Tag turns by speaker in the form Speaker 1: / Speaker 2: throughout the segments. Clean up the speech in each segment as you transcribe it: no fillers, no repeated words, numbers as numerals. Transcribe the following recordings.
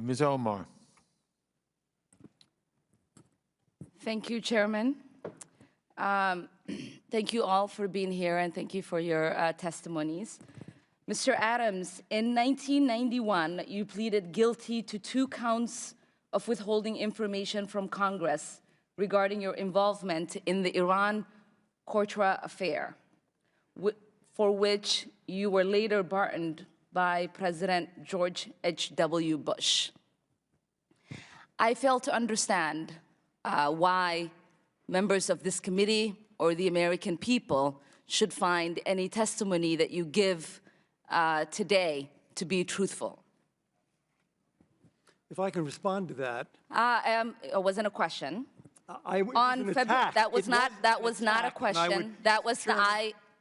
Speaker 1: Ms. Omar.
Speaker 2: Thank you, Chairman. Thank you all for being here, and thank you for your testimonies. Mr. Adams, in 1991, you pleaded guilty to 2 counts of withholding information from Congress regarding your involvement in the Iran-Contra affair, for which you were later pardoned by President George H.W. Bush. I fail to understand why members of this committee or the American people should find any testimony that you give today to be truthful.
Speaker 3: If I can respond to that.
Speaker 2: It wasn't a question.
Speaker 3: That
Speaker 2: was not a question. That was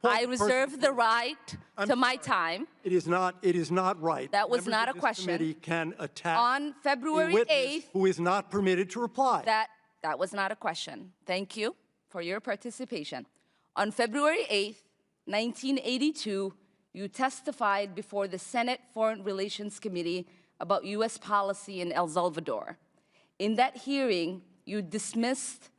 Speaker 2: I reserve the right to my time.
Speaker 3: It is not right.
Speaker 2: That was not a
Speaker 3: This
Speaker 2: question.
Speaker 3: committee can attack
Speaker 2: On February
Speaker 3: a witness
Speaker 2: 8th,
Speaker 3: who is not permitted to reply.
Speaker 2: that was not a question. Thank you for your participation. On February 8th, 1982, you testified before the Senate Foreign Relations Committee about U.S. policy in El Salvador. In that hearing, you dismissed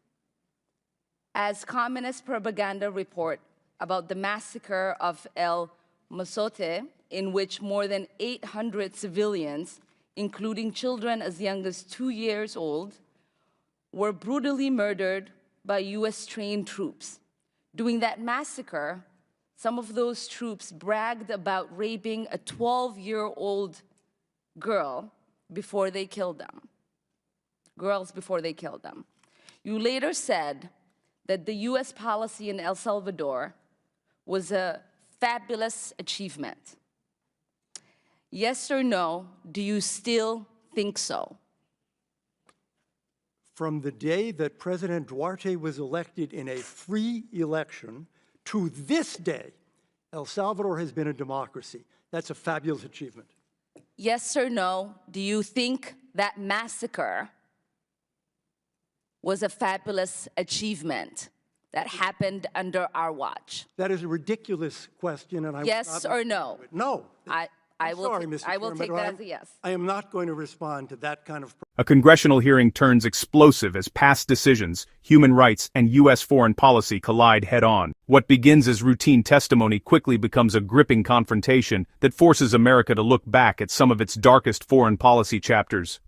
Speaker 2: as communist propaganda report about the massacre of El Mozote, in which more than 800 civilians, including children as young as 2 years old, were brutally murdered by U.S.-trained troops. During that massacre, some of those troops bragged about raping a 12-year-old girl before they killed them. Girls before they killed them. You later said that the U.S. policy in El Salvador was a fabulous achievement. Yes or no, do you still think so?
Speaker 3: From the day that President Duarte was elected in a free election to this day, El Salvador has been a democracy. That's a fabulous achievement.
Speaker 2: Yes or no, do you think that massacre was a fabulous achievement that happened under our watch?
Speaker 3: That is a ridiculous question, and I
Speaker 2: yes or no?
Speaker 3: No.
Speaker 2: I will take that as a yes.
Speaker 3: I am not going to respond to that kind of.
Speaker 4: A congressional hearing turns explosive as past decisions, human rights, and U.S. foreign policy collide head-on. What begins as routine testimony quickly becomes a gripping confrontation that forces America to look back at some of its darkest foreign policy chapters.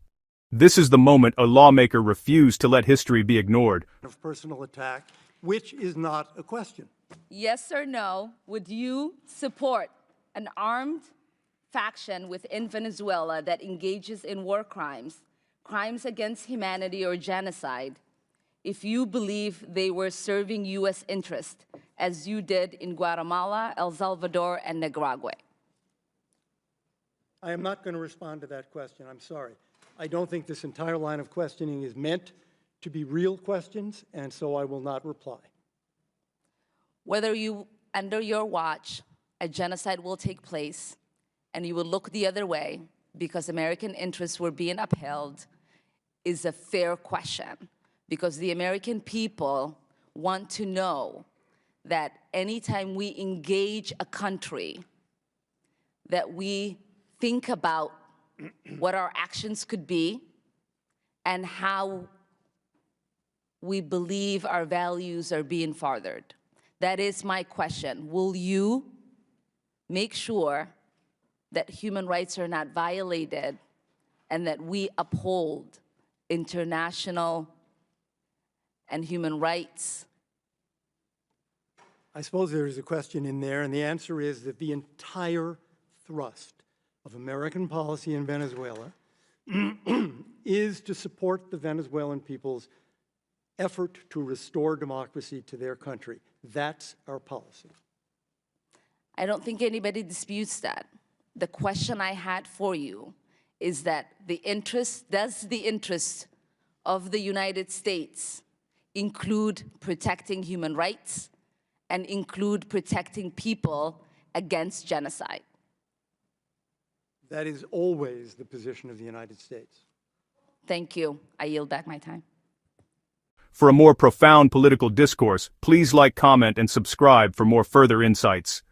Speaker 4: This is the moment a lawmaker refused to let history be ignored.
Speaker 3: Of personal attack, which is not a question.
Speaker 2: Yes or no, would you support an armed faction within Venezuela that engages in war crimes, crimes against humanity or genocide, if you believe they were serving U.S. interest, as you did in Guatemala, El Salvador, and Nicaragua?
Speaker 3: I am not going to respond to that question. I'm sorry. I don't think this entire line of questioning is meant to be real questions, and so I will not reply.
Speaker 2: Whether under your watch, a genocide will take place, and you will look the other way because American interests were being upheld, is a fair question. Because the American people want to know that anytime we engage a country, that we think about what our actions could be and how we believe our values are being furthered. That is my question. Will you make sure that human rights are not violated and that we uphold international and human rights?
Speaker 3: I suppose there is a question in there, and the answer is that the entire thrust of American policy in Venezuela is to support the Venezuelan people's effort to restore democracy to their country. That's our policy.
Speaker 2: I don't think anybody disputes that. The question I had for you is that does the interest of the United States include protecting human rights and include protecting people against genocide?
Speaker 3: That is always the position of the United States.
Speaker 2: Thank you. I yield back my time.
Speaker 4: For a more profound political discourse, please like, comment, and subscribe for more further insights.